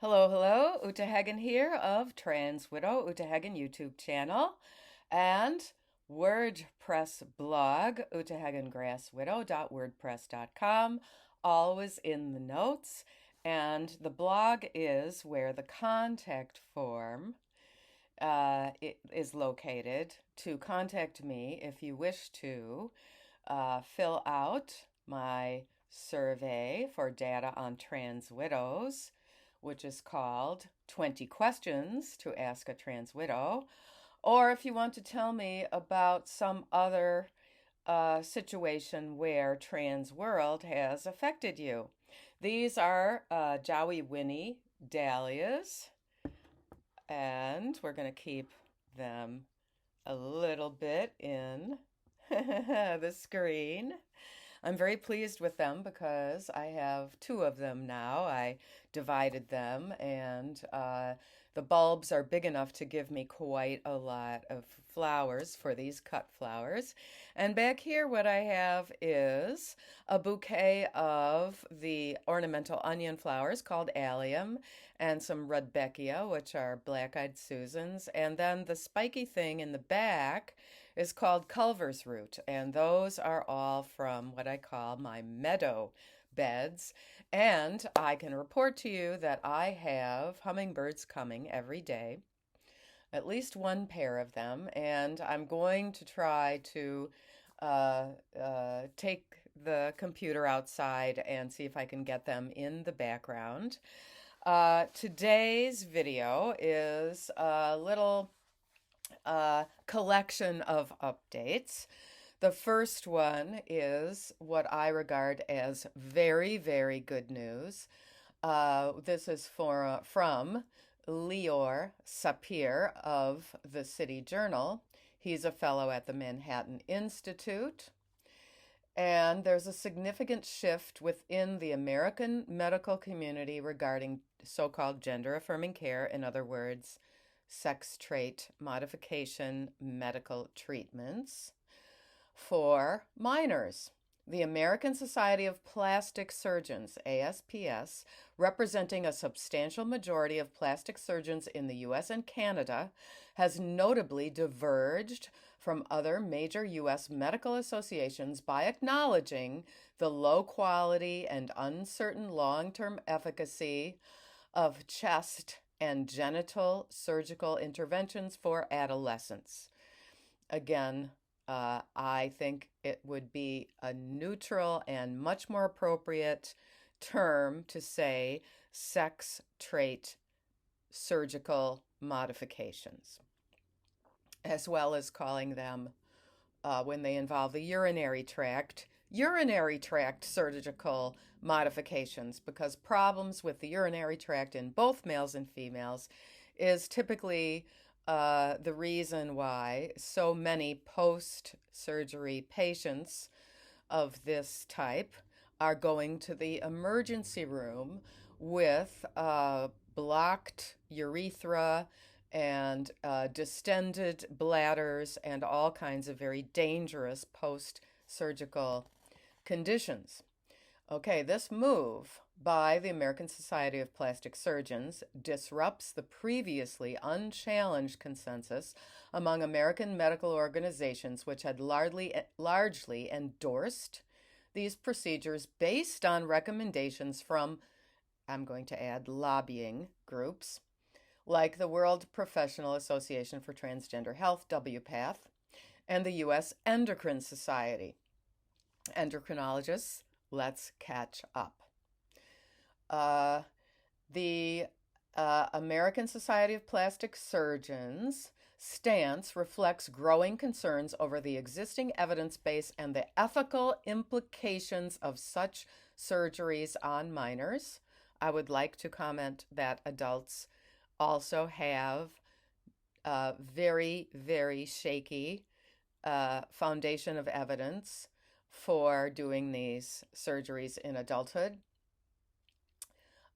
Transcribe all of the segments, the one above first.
Hello, hello. Uta Hagen here of Trans Widow, Uta Hagen YouTube channel, and WordPress blog, utahagengrasswidow.wordpress.com, always in the notes. And the blog is where the contact form is located to contact me if you wish to fill out my survey for data on trans widows, which is called 20 Questions to Ask a Trans Widow, or if you want to tell me about some other situation where trans world has affected you. These are Jowie Winnie dahlias, and we're going to keep them a little bit in the screen. I'm very pleased with them because I have two of them now. I divided them, and the bulbs are big enough to give me quite a lot of flowers for these cut flowers. And back here, what I have is a bouquet of the ornamental onion flowers called allium, and some rudbeckia, which are black-eyed Susans, and then the spiky thing in the back is called Culver's root, and those are all from what I call my meadow beds. And I can report to you that I have hummingbirds coming every day, at least one pair of them, and I'm going to try to take the computer outside and see if I can get them in the background. Today's video is a little collection of updates. The first one is what I regard as very, very good news. This is from Lior Sapir of the City Journal. He's a fellow at the Manhattan Institute. And there's a significant shift within the American medical community regarding so-called gender-affirming care, in other words, sex trait modification medical treatments for minors. The American Society of Plastic Surgeons, ASPS, representing a substantial majority of plastic surgeons in the US and Canada, has notably diverged from other major US medical associations by acknowledging the low quality and uncertain long-term efficacy of chest and genital surgical interventions for adolescents. Again, I think it would be a neutral and much more appropriate term to say sex trait surgical modifications, as well as calling them, when they involve the urinary tract surgical modifications, because problems with the urinary tract in both males and females is typically the reason why so many post-surgery patients of this type are going to the emergency room with blocked urethra and distended bladders and all kinds of very dangerous post-surgical conditions. Okay, this move by the American Society of Plastic Surgeons disrupts the previously unchallenged consensus among American medical organizations, which had largely endorsed these procedures based on recommendations from, I'm going to add, lobbying groups like the World Professional Association for Transgender Health, WPATH, and the U.S. Endocrine Society. Endocrinologists, let's catch up. The American Society of Plastic Surgeons stance reflects growing concerns over the existing evidence base and the ethical implications of such surgeries on minors. I would like to comment that adults also have very, very shaky foundation of evidence for doing these surgeries in adulthood.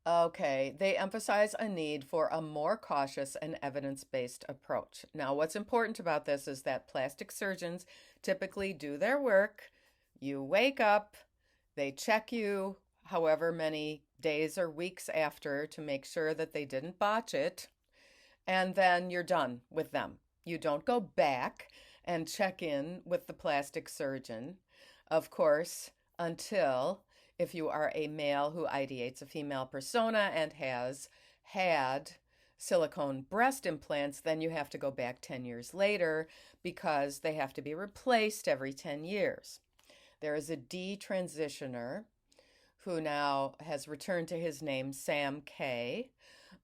Okay, they emphasize a need for a more cautious and evidence-based approach. Now, what's important about this is that plastic surgeons typically do their work. You wake up, they check you however many days or weeks after to make sure that they didn't botch it, and then you're done with them. You don't go back and check in with the plastic surgeon, of course, until if you are a male who ideates a female persona and has had silicone breast implants, then you have to go back 10 years later because they have to be replaced every 10 years. There is a detransitioner who now has returned to his name, Sam K.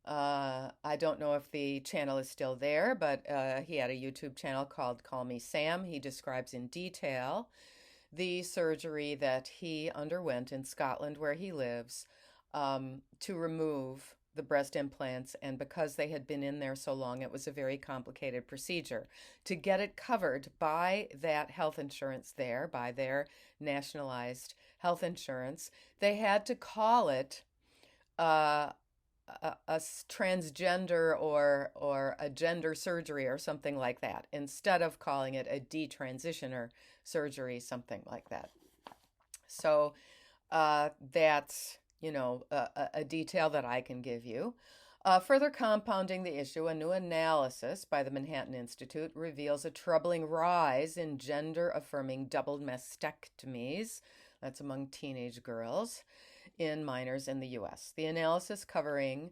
I don't know if the channel is still there, but he had a YouTube channel called Call Me Sam. He describes in detail the surgery that he underwent in Scotland, where he lives, to remove the breast implants. And because they had been in there so long, it was a very complicated procedure. To get it covered by that health insurance there, by their nationalized health insurance, they had to call it a transgender or a gender surgery or something like that, instead of calling it a detransitioner surgery, something like that. So that's, a detail that I can give you. Further compounding the issue, a new analysis by the Manhattan Institute reveals a troubling rise in gender-affirming double mastectomies, that's among teenage girls, in minors in the U.S. The analysis covering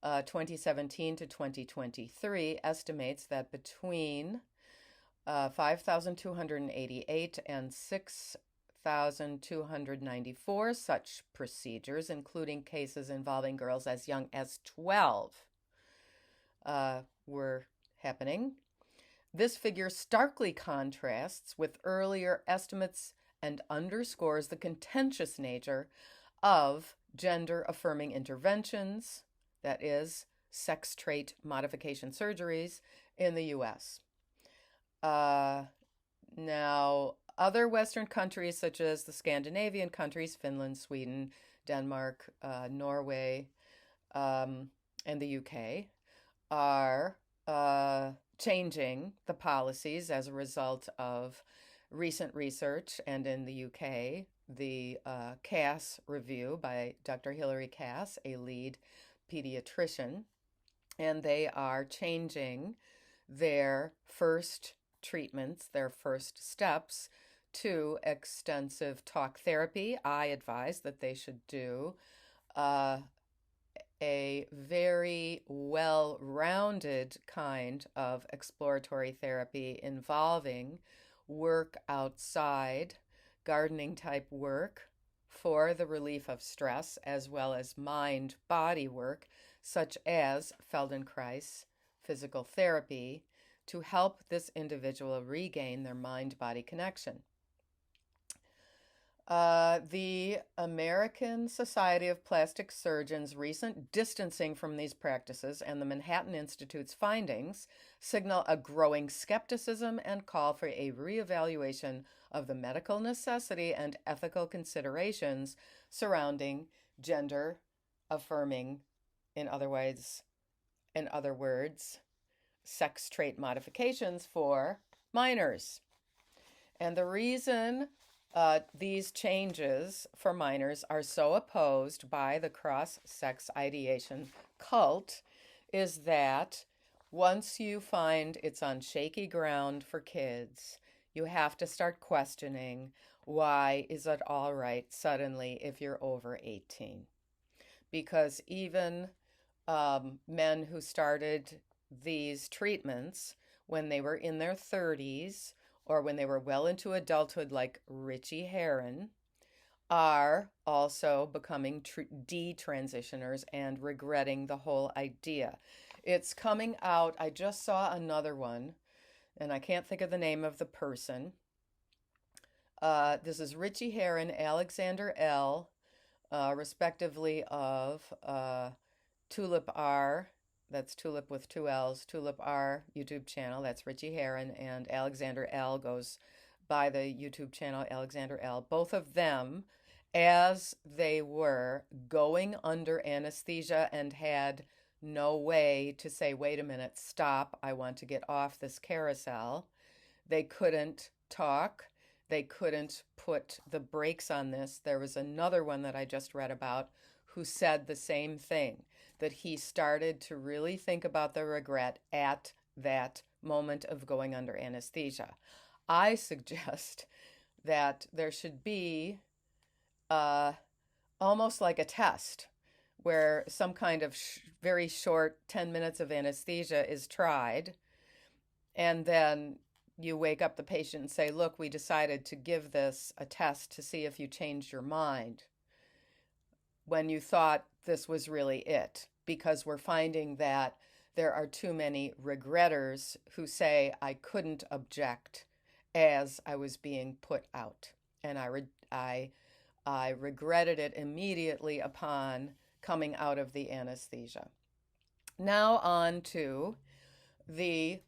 2017 to 2023 estimates that between 5,288 and 6,294 such procedures, including cases involving girls as young as 12, were happening. This figure starkly contrasts with earlier estimates and underscores the contentious nature of gender-affirming interventions, that is, sex trait modification surgeries, in the U.S. Now, other Western countries, such as the Scandinavian countries, Finland, Sweden, Denmark, Norway, and the UK, are changing the policies as a result of recent research. And in the UK, the Cass review by Dr. Hilary Cass, a lead pediatrician, and they are changing their first treatments, their first steps, to extensive talk therapy. I advise that they should do a very well-rounded kind of exploratory therapy involving work outside, gardening type work for the relief of stress, as well as mind-body work, such as Feldenkrais physical therapy, to help this individual regain their mind-body connection. The American Society of Plastic Surgeons' recent distancing from these practices and the Manhattan Institute's findings signal a growing skepticism and call for a reevaluation of the medical necessity and ethical considerations surrounding gender affirming, in other words, sex trait modifications for minors. And the reason these changes for minors are so opposed by the cross-sex ideation cult is that once you find it's on shaky ground for kids, you have to start questioning, why is it all right suddenly if you're over 18? Because even men who started these treatments when they were in their 30s or when they were well into adulthood, like Richie Herron, are also becoming detransitioners and regretting the whole idea. It's coming out. I just saw another one, and I can't think of the name of the person. This is Richie Herron, Alexander L., respectively of Tulip R. That's Tulip with two L's, Tulip R YouTube channel. That's Richie Herron, and Alexander L goes by the YouTube channel Alexander L. Both of them, as they were going under anesthesia and had no way to say, wait a minute, stop, I want to get off this carousel. They couldn't talk. They couldn't put the brakes on this. There was another one that I just read about who said the same thing, that he started to really think about the regret at that moment of going under anesthesia. I suggest that there should be uh, almost like a test where some kind of very short 10 minutes of anesthesia is tried, and then you wake up the patient and say, look, we decided to give this a test to see if you changed your mind when you thought this was really it, because we're finding that there are too many regretters who say, I couldn't object as I was being put out, and I regretted it immediately upon coming out of the anesthesia. Now on to the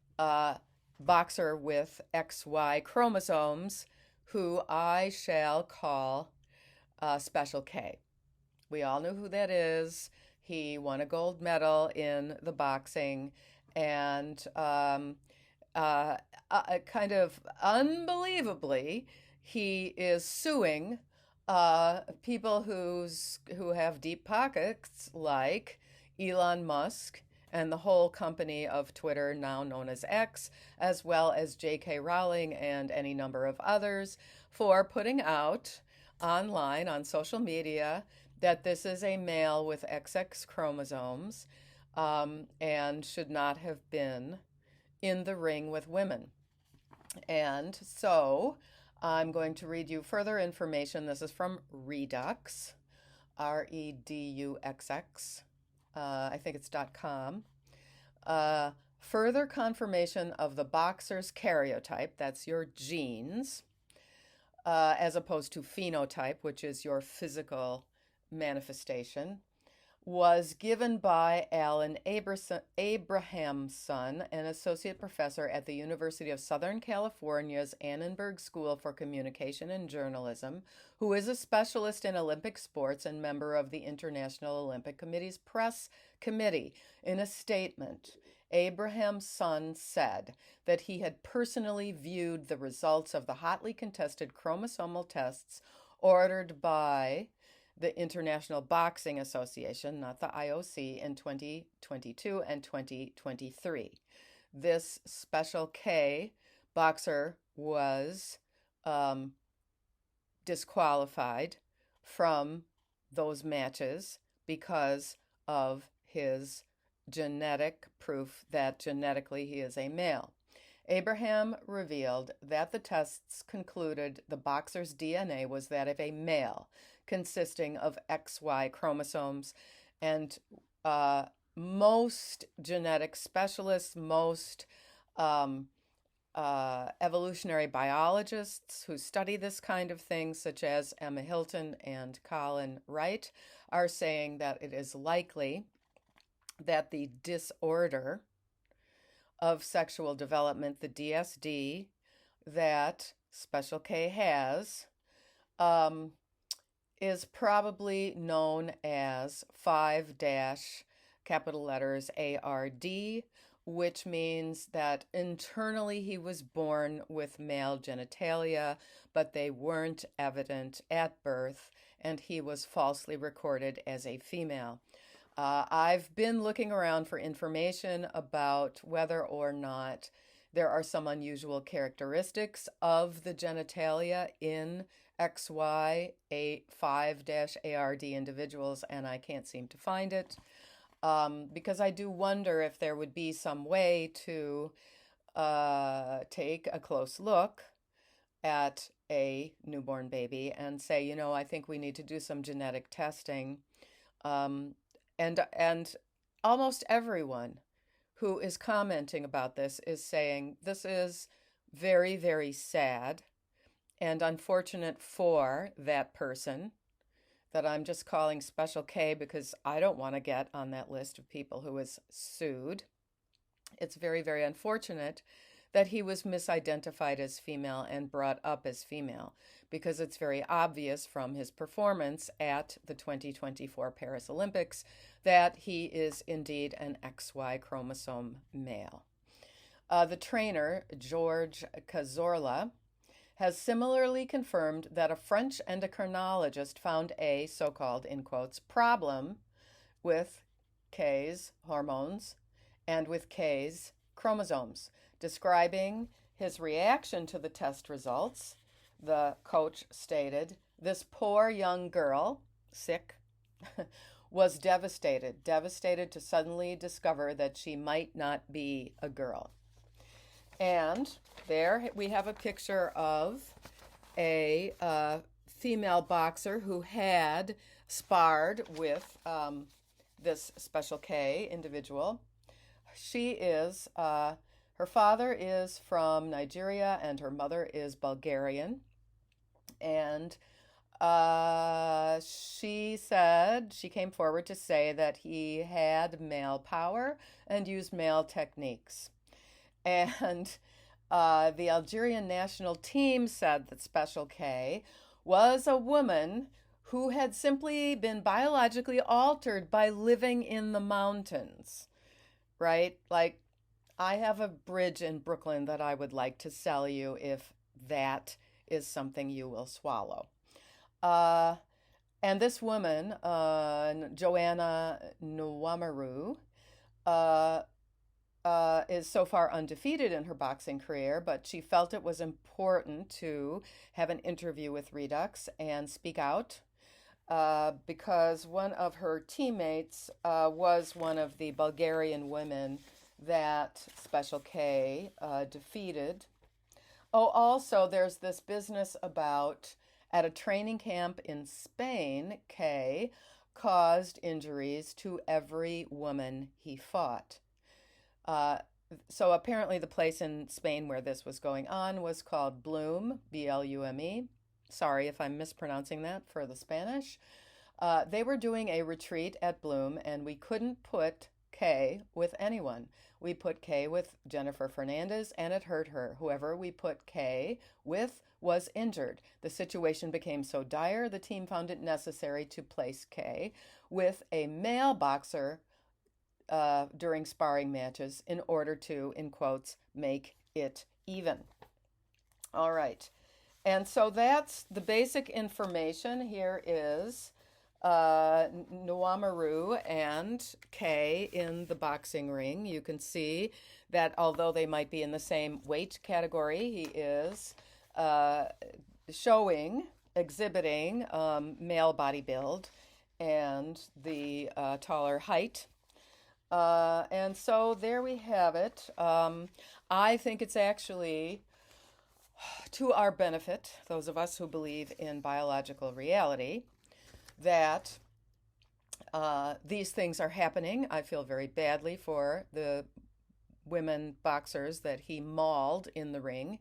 boxer with XY chromosomes, who I shall call Special K. We all know who that is. He won a gold medal in the boxing, and kind of unbelievably, he is suing people who have deep pockets, like Elon Musk and the whole company of Twitter, now known as X, as well as J.K. Rowling and any number of others, for putting out online on social media that this is a male with XX chromosomes and should not have been in the ring with women. And so I'm going to read you further information. This is from Redux, REDUXX. I think it's .com. Further confirmation of the boxer's karyotype, that's your genes, as opposed to phenotype, which is your physical manifestation, was given by Alan Abrahamson, an associate professor at the University of Southern California's Annenberg School for Communication and Journalism, who is a specialist in Olympic sports and member of the International Olympic Committee's press committee. In a statement, Abrahamson said that he had personally viewed the results of the hotly contested chromosomal tests ordered by the International Boxing Association, not the IOC, in 2022 and 2023. This Special K boxer was disqualified from those matches because of his genetic proof that genetically he is a male. Abraham revealed that the tests concluded the boxer's DNA was that of a male, consisting of XY chromosomes, and most genetic specialists, most evolutionary biologists who study this kind of thing, such as Emma Hilton and Colin Wright, are saying that it is likely that the disorder of sexual development, the DSD, that Special K has, is probably known as 5 capital letters ARD, which means that internally he was born with male genitalia, but they weren't evident at birth, and he was falsely recorded as a female. I've been looking around for information about whether or not there are some unusual characteristics of the genitalia in XY 5-ARD individuals, and I can't seem to find it, because I do wonder if there would be some way to take a close look at a newborn baby and say, you know, I think we need to do some genetic testing. And almost everyone who is commenting about this is saying this is very, very sad and unfortunate for that person, that I'm just calling Special K because I don't want to get on that list of people who is sued. It's very, very unfortunate that he was misidentified as female and brought up as female, because it's very obvious from his performance at the 2024 Paris Olympics that he is indeed an XY chromosome male. The trainer, George Cazorla, has similarly confirmed that a French endocrinologist found a so-called, in quotes, problem with K's hormones and with K's chromosomes. Describing his reaction to the test results, the coach stated, "This poor young girl, sick, was devastated to suddenly discover that she might not be a girl." And there we have a picture of a female boxer who had sparred with this Special K individual. She is, her father is from Nigeria and her mother is Bulgarian. And she came forward to say that he had male power and used male techniques. And the Algerian national team said that Special K was a woman who had simply been biologically altered by living in the mountains, right? Like, I have a bridge in Brooklyn that I would like to sell you if that is something you will swallow. And this woman, Joanna Nwamaru, is so far undefeated in her boxing career, but she felt it was important to have an interview with Redux and speak out because one of her teammates was one of the Bulgarian women that Special K defeated. Oh, also, there's this business about at a training camp in Spain, K caused injuries to every woman he fought. So apparently the place in Spain where this was going on was called Bloom, Blume. Sorry if I'm mispronouncing that for the Spanish. They were doing a retreat at Bloom, and we couldn't put K with anyone. We put K with Jennifer Fernandez, and it hurt her. Whoever we put K with was injured. The situation became so dire, the team found it necessary to place K with a male boxer during sparring matches in order to, in quotes, make it even. All right. And so that's the basic information. Here is Nwamaru and K in the boxing ring. You can see that although they might be in the same weight category, he is exhibiting male body build and the taller height. And so there we have it. I think it's actually to our benefit, those of us who believe in biological reality, that these things are happening. I feel very badly for the women boxers that he mauled in the ring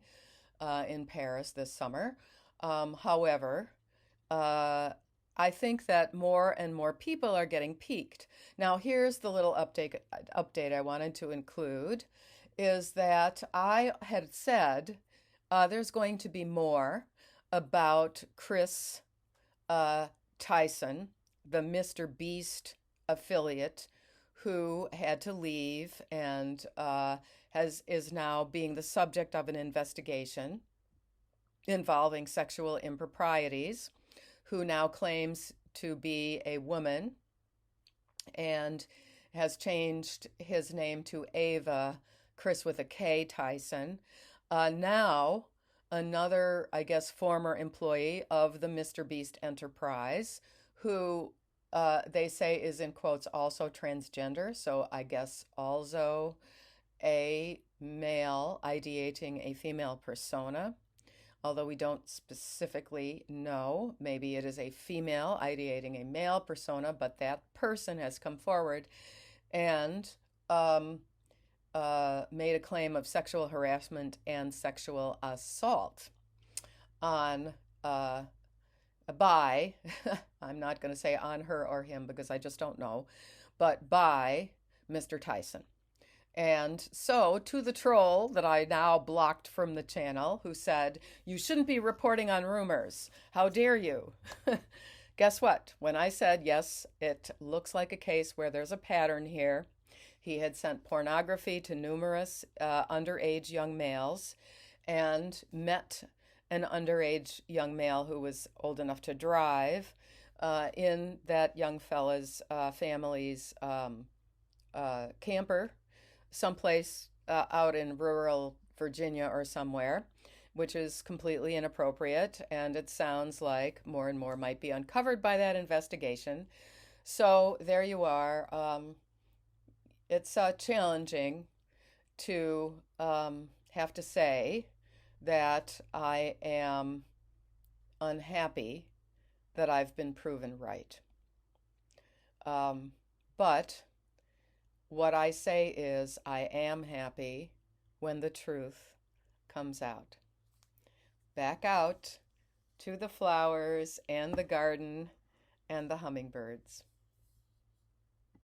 in Paris this summer. However, I think that more and more people are getting piqued. Now, here's the little update I wanted to include, is that I had said there's going to be more about Chris Tyson, the MrBeast affiliate, who had to leave and is now being the subject of an investigation involving sexual improprieties, who now claims to be a woman and has changed his name to Ava, Chris with a K, Tyson. Now, another, I guess, former employee of the MrBeast enterprise, who they say is, in quotes, also transgender. So I guess also a male ideating a female persona. Although we don't specifically know, maybe it is a female ideating a male persona, but that person has come forward and made a claim of sexual harassment and sexual assault on by, I'm not going to say on her or him because I just don't know, but by Mr. Tyson. And so to the troll that I now blocked from the channel, who said, "You shouldn't be reporting on rumors. How dare you?" Guess what? When I said, yes, it looks like a case where there's a pattern here. He had sent pornography to numerous underage young males and met an underage young male who was old enough to drive in that young fella's family's camper, someplace out in rural Virginia or somewhere, which is completely inappropriate. And it sounds like more and more might be uncovered by that investigation. So there you are. It's challenging to have to say that I am unhappy that I've been proven right. But what I say is, I am happy when the truth comes out. Back out to the flowers and the garden and the hummingbirds.